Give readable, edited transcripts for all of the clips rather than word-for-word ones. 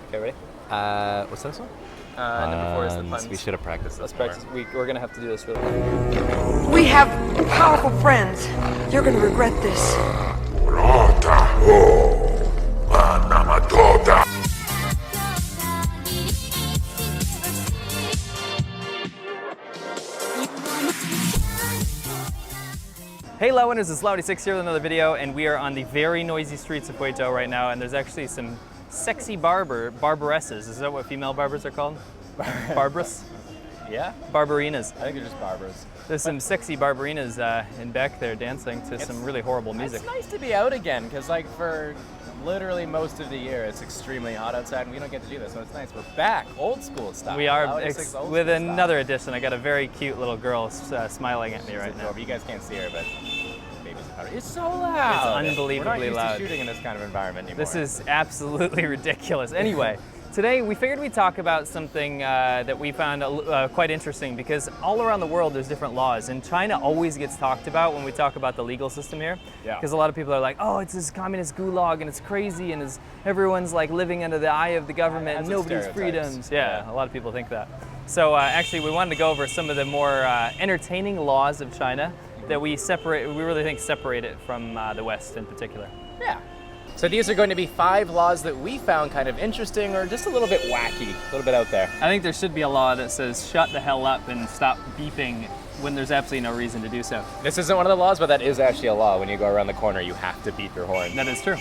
Okay, ready? What's this one? Number 4 is the puns. We should have practiced Let's this more. practice. We're gonna have to do this really quick. We have powerful friends. You're gonna regret this. Hey Laowinners, it's Laowinners here with another video, and we are on the very noisy streets of Huizhou right now, and there's actually some sexy barbaresses. Is that what female barbers are called? Barbarous? Yeah? Barbarinas. I think they're just barbers. There's some sexy barbarinas in back there dancing to some really horrible music. It's nice to be out again, because like for literally most of the year, it's extremely hot outside, and we don't get to do this, so it's nice. We're back, old school style. We are Laowinners with another edition. I got a very cute little girl smiling at me right now. You guys can't see her, but baby's powder. It's so loud. It's unbelievably We're not loud. used to shooting in this kind of environment anymore. This is absolutely ridiculous. Anyway, today we figured we'd talk about something that we found quite interesting, because all around the world there's different laws, and China always gets talked about when we talk about the legal system here. Yeah. Because a lot of people are like, oh, it's this communist gulag and it's crazy and everyone's like living under the eye of the government and nobody's freedoms. Yeah, a lot of people think that. So actually we wanted to go over some of the more entertaining laws of China that we really think separate it from the West in particular. Yeah. So these are going to be 5 laws that we found kind of interesting or just a little bit wacky, a little bit out there. I think there should be a law that says shut the hell up and stop beeping when there's absolutely no reason to do so. This isn't one of the laws, but that is actually a law. When you go around the corner, you have to beep your horn. That is true.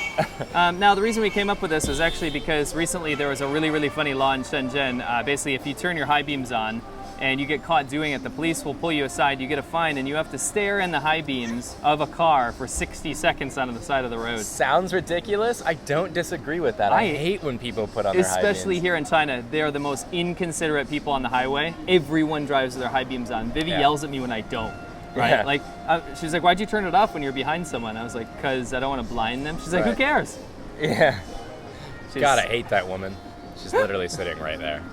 Now, the reason we came up with this is actually because recently there was a really, really funny law in Shenzhen. Basically, if you turn your high beams on and you get caught doing it, the police will pull you aside, you get a fine, and you have to stare in the high beams of a car for 60 seconds on the side of the road. Sounds ridiculous. I don't disagree with that. I hate when people put on their high beams. Especially here in China, they are the most inconsiderate people on the highway. Everyone drives with their high beams on. Vivi yells at me when I don't. Right? Yeah. Like, she's like, why'd you turn it off when you're behind someone? I was like, because I don't want to blind them. She's like, who cares? Yeah. God, I hate that woman. She's literally sitting right there.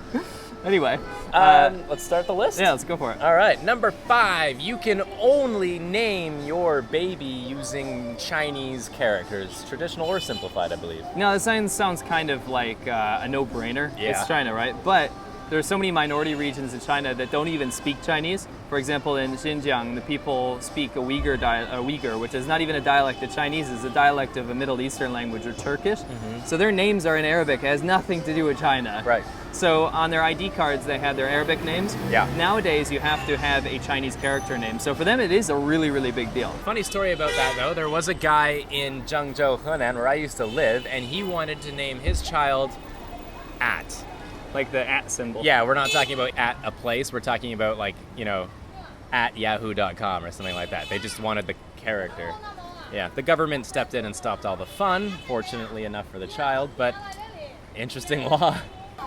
Anyway, let's start the list. Yeah, let's go for it. All right, number 5, you can only name your baby using Chinese characters, traditional or simplified, I believe. Now, this sounds kind of like a no-brainer. Yeah. It's China, right? But there's so many minority regions in China that don't even speak Chinese. For example, in Xinjiang, the people speak a Uyghur, which is not even a dialect of Chinese, it's a dialect of a Middle Eastern language, or Turkish. So their names are in Arabic. It has nothing to do with China. Right. So on their ID cards, they have their Arabic names. Yeah. Nowadays, you have to have a Chinese character name. So for them, it is a really, really big deal. Funny story about that, though. There was a guy in Zhengzhou, Henan, where I used to live, and he wanted to name his child at. Like the at symbol. Yeah, we're not talking about at a place. We're talking about, like, you know, at yahoo.com or something like that. They just wanted the character. Yeah, the government stepped in and stopped all the fun, fortunately enough for the child, but interesting law.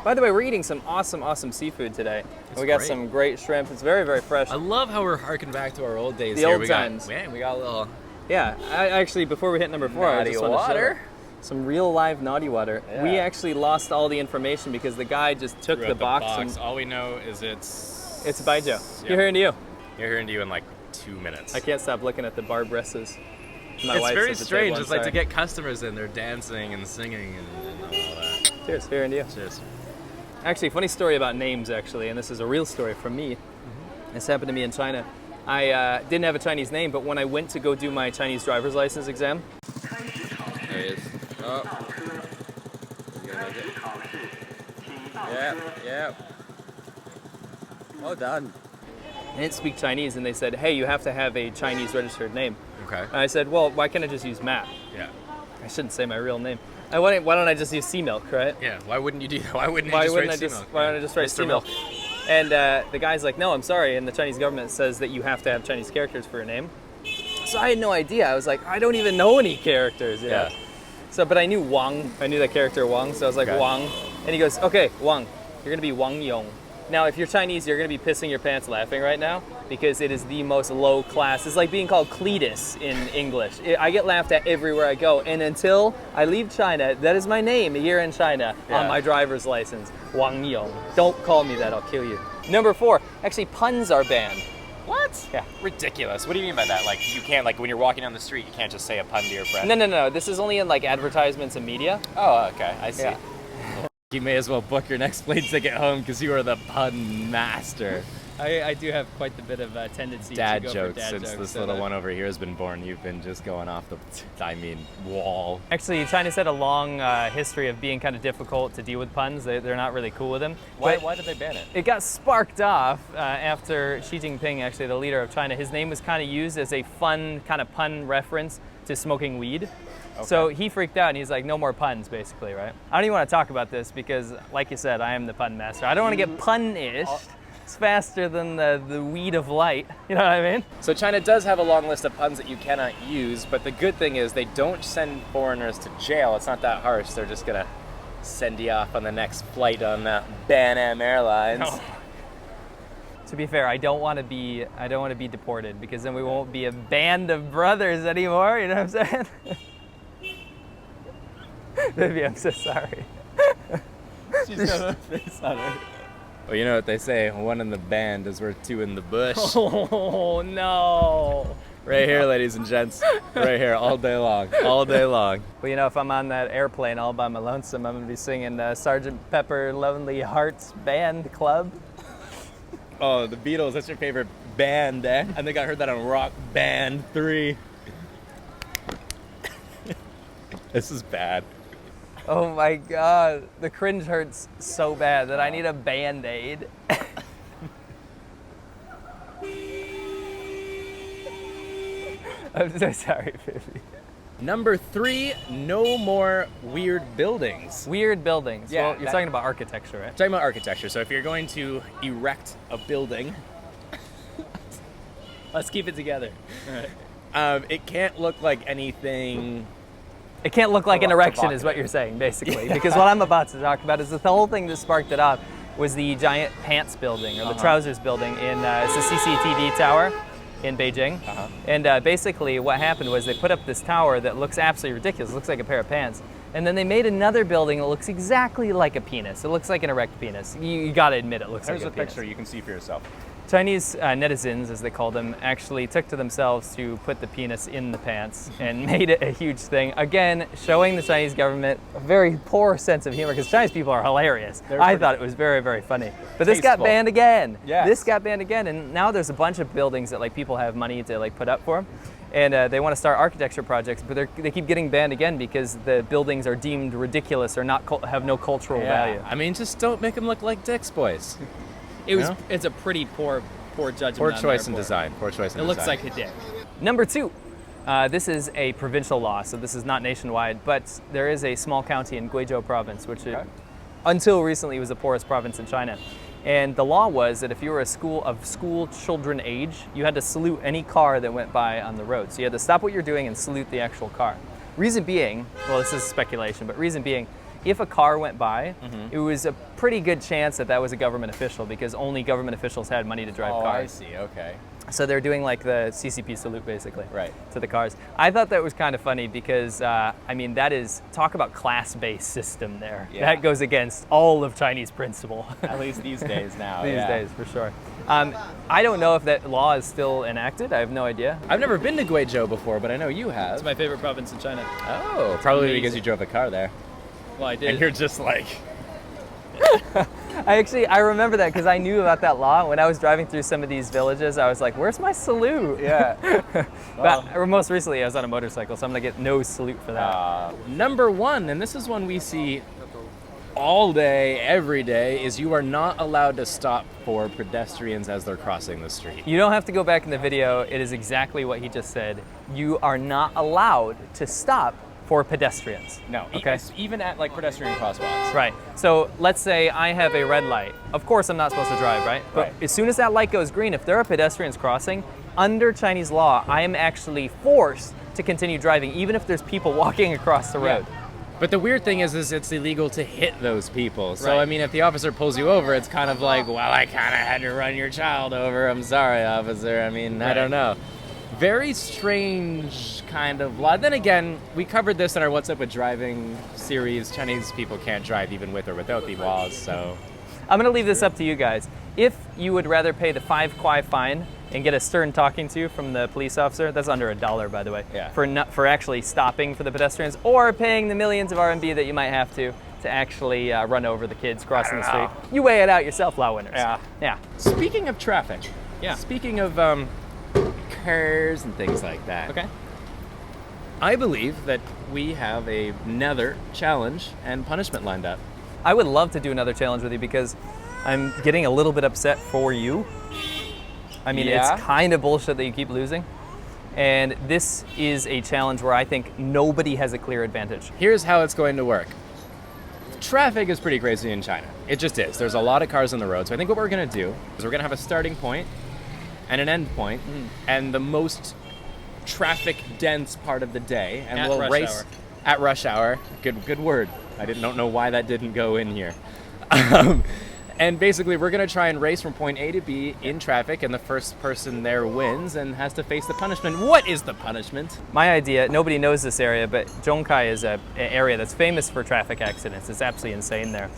By the way, we're eating some awesome seafood today. We got some great shrimp. It's very, very fresh. I love how we're harking back to our old days. The old times. We got a little. Yeah, I actually, before we hit number 4, I just want to show some real live naughty water. Yeah. We actually lost all the information because the guy just took the box. And all we know is it's Baijiu. Yeah. You're hearing to you. You're hearing to you in like 2 minutes. I can't stop looking at the barbresses. It's very strange. It's like to get customers in, they're dancing and singing and all that. Cheers, hearing to you. Cheers. Actually, funny story about names, actually, and this is a real story from me. This happened to me in China. I didn't have a Chinese name, but when I went to go do my Chinese driver's license exam. There he is. Oh. Yeah. Well done. I didn't speak Chinese, and they said, hey, you have to have a Chinese registered name. Okay. And I said, well, why can't I just use Matt? Yeah. I shouldn't say my real name. Why don't I just use Sea Milk, right? Yeah, why wouldn't you do that? Why wouldn't I just write Sea Milk? And the guy's like, no, I'm sorry, and the Chinese government says that you have to have Chinese characters for your name. So I had no idea. I was like, I don't even know any characters. Yeah. So, but I knew Wang. I knew the character Wang, so I was like, Wang. And he goes, okay, Wang, you're gonna be Wang Yong. Now, if you're Chinese, you're gonna be pissing your pants laughing right now because it is the most low class. It's like being called Cletus in English. I get laughed at everywhere I go. And until I leave China, that is my name here in China on my driver's license, Wang Yong. Don't call me that, I'll kill you. Number 4, actually puns are banned. What? Yeah. Ridiculous. What do you mean by that? Like, you can't, like, when you're walking down the street, you can't just say a pun to your friend? No. This is only in, like, advertisements and media. Oh, okay. I see. Yeah. you may as well book your next plane ticket home because you are the pun master. I do have quite a bit of a tendency Dad to go jokes for dad since jokes. this little one over here has been born. You've been just going off the, wall. Actually, China's had a long history of being kind of difficult to deal with puns. They're not really cool with them. Why did they ban it? It got sparked off after Xi Jinping, actually the leader of China, his name was kind of used as a fun kind of pun reference to smoking weed. Okay. So he freaked out and he's like, no more puns, basically, right? I don't even want to talk about this because, like you said, I am the pun master. I don't want to get punished. It's faster than the weed of light, you know what I mean? So China does have a long list of puns that you cannot use, but the good thing is they don't send foreigners to jail. It's not that harsh. They're just gonna send you off on the next flight on Pan Am Airlines. No. To be fair, I don't want to be deported because then we won't be a band of brothers anymore. You know what I'm saying? Baby, I'm so sorry. She's got a face on her. Well, you know what they say, one in the band is worth two in the bush. Oh, no. Right here, ladies and gents. Right here, all day long. All day long. Well, you know, if I'm on that airplane all by my lonesome, I'm going to be singing Sgt. Pepper Lonely Hearts Band Club. Oh, the Beatles, that's your favorite band, eh? I think I heard that on Rock Band 3. This is bad. Oh my God, the cringe hurts so bad that I need a Band-Aid. I'm so sorry, baby. Number 3, no more weird buildings. Weird buildings. Yeah, Well, you're talking about architecture, right? Talking about architecture, so if you're going to erect a building, Let's keep it together. All right. it can't look like anything. It can't look like an erection is what you're saying, basically. Because what I'm about to talk about is that the whole thing that sparked it off was the giant pants building, or the trousers building in, it's a CCTV tower in Beijing. And basically what happened was they put up this tower that looks absolutely ridiculous. It looks like a pair of pants. And then they made another building that looks exactly like a penis. It looks like an erect penis. You gotta admit it looks like a penis. There's a picture you can see for yourself. Chinese netizens, as they call them, actually took to themselves to put the penis in the pants and made it a huge thing. Again, showing the Chinese government a very poor sense of humor, because Chinese people are hilarious. I thought it was very, very funny. But this got banned again. Yes. This got banned again, and now there's a bunch of buildings that like people have money to like put up for them. And they want to start architecture projects, but they keep getting banned again because the buildings are deemed ridiculous or not have no cultural value. I mean, just don't make them look like dicks, boys. It's a pretty poor judgment. Poor choice in design. Poor choice in design. It looks like a dick. Number 2, this is a provincial law, so this is not nationwide, but there is a small county in Guizhou province, which until recently was the poorest province in China. And the law was that if you were school children age, you had to salute any car that went by on the road. So you had to stop what you're doing and salute the actual car. Reason being, well, this is speculation, but reason being, if a car went by, it was a pretty good chance that that was a government official because only government officials had money to drive cars. I see, okay. So they're doing like the CCP salute basically to the cars. I thought that was kind of funny because, I mean, that is, talk about class-based system there. Yeah. That goes against all of Chinese principle. At least these days now. These days, for sure. I don't know if that law is still enacted. I have no idea. I've never been to Guizhou before, but I know you have. It's my favorite province in China. Oh, probably because you drove a car there. Well, I did. And you're just like... I remember that because I knew about that law. When I was driving through some of these villages, I was like, where's my salute? Yeah. But most recently, I was on a motorcycle, so I'm going to get no salute for that. Number 1, and this is one we see all day, every day, is you are not allowed to stop for pedestrians as they're crossing the street. You don't have to go back in the video. It is exactly what he just said. You are not allowed to stop for pedestrians. No, okay. Even at like pedestrian crosswalks. Right. So let's say I have a red light. Of course I'm not supposed to drive, right? But as soon as that light goes green, if there are pedestrians crossing, under Chinese law, I am actually forced to continue driving, even if there's people walking across the road. Yeah. But the weird thing is it's illegal to hit those people. So, I mean, if the officer pulls you over, it's kind of like, well, I kind of had to run your child over. I'm sorry, officer. I mean, I don't know. Very strange kind of law. Then again, we covered this in our What's Up with Driving series. Chinese people can't drive even with or without the laws, so... I'm going to leave this up to you guys. If you would rather pay the 5 kwai fine and get a stern talking to from the police officer, that's under $1, by the way, for actually stopping for the pedestrians, or paying the millions of RMB that you might have to to actually run over the kids crossing the street. You weigh it out yourself, Laowinners. Yeah. Speaking of traffic. Yeah. Speaking of cars and things like that. Okay. I believe that we have another challenge and punishment lined up. I would love to do another challenge with you because I'm getting a little bit upset for you. I mean, Yeah. it's kind of bullshit that you keep losing. And this is a challenge where I think nobody has a clear advantage. Here's how it's going to work. Traffic is pretty crazy in China. It just is. There's a lot of cars on the road. So I think what we're going to do is we're going to have a starting point and an end point, and the most traffic dense part of the day, and At we'll rush race hour. at rush hour. Good word. I don't know why that didn't go in here. And basically, we're going to try and race from point A to B in traffic, and the first person there wins and has to face the punishment. What is the punishment? My idea, nobody knows this area, but Zhongkai is an area that's famous for traffic accidents. It's absolutely insane there.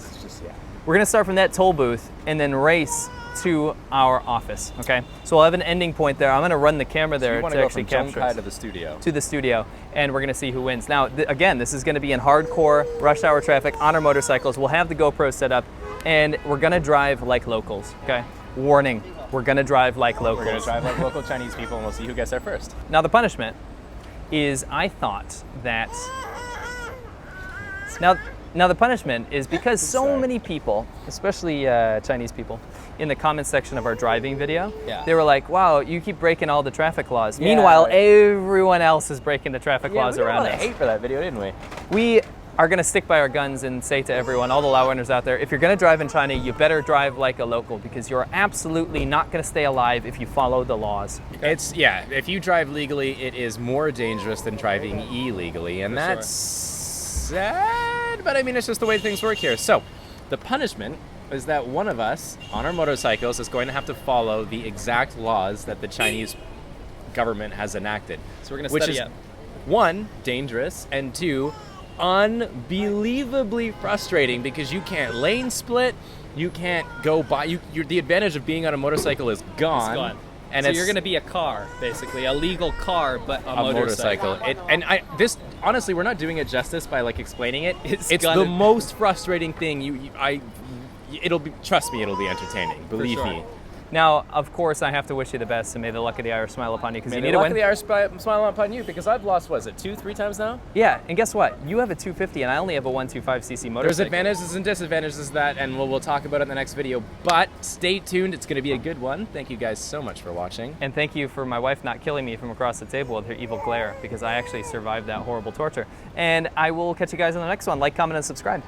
We're going to start from that toll booth and then race to our office, okay? So we'll have an ending point there. I'm going to run the camera there to actually capture us. to the studio. To the studio, and we're going to see who wins. Now, again, this is going to be in hardcore rush hour traffic on our motorcycles. We'll have the GoPro set up, and we're going to drive like locals, okay? Warning, we're going to drive like locals. We're going to drive like local Chinese people, and we'll see who gets there first. Now, the punishment is I thought that... Now the punishment is because so many people, especially Chinese people, in the comments section of our driving video, they were like, wow, you keep breaking all the traffic laws. Meanwhile, everyone else is breaking the traffic laws around us. We got a lot of hate for that video, didn't we? We are going to stick by our guns and say to everyone, all the Laowinners out there, if you're going to drive in China, you better drive like a local because you're absolutely not going to stay alive if you follow the laws. If you drive legally, it is more dangerous than driving illegally, and that's sad, but I mean, it's just the way things work here. So, the punishment is that one of us on our motorcycles is going to have to follow the exact laws that the Chinese government has enacted. So we're going to study up. One, dangerous, and two, unbelievably frustrating because you can't lane split, you can't go by. The advantage of being on a motorcycle is gone. It's gone. And so you're going to be a car, basically, a legal car, but a motorcycle. Honestly, we're not doing it justice by like explaining it. It's gonna... the most frustrating thing. Trust me, it'll be entertaining. Believe me. Now, of course, I have to wish you the best, and may the luck of the Irish smile upon you, because you need to win. May the luck of the Irish smile upon you, because I've lost, 2-3 times now? Yeah, and guess what? You have a 250, and I only have a 125cc motorcycle. There's advantages and disadvantages to that, and we'll talk about it in the next video. But stay tuned, it's going to be a good one. Thank you guys so much for watching. And thank you for my wife not killing me from across the table with her evil glare, because I actually survived that horrible torture. And I will catch you guys on the next one. Like, comment, and subscribe.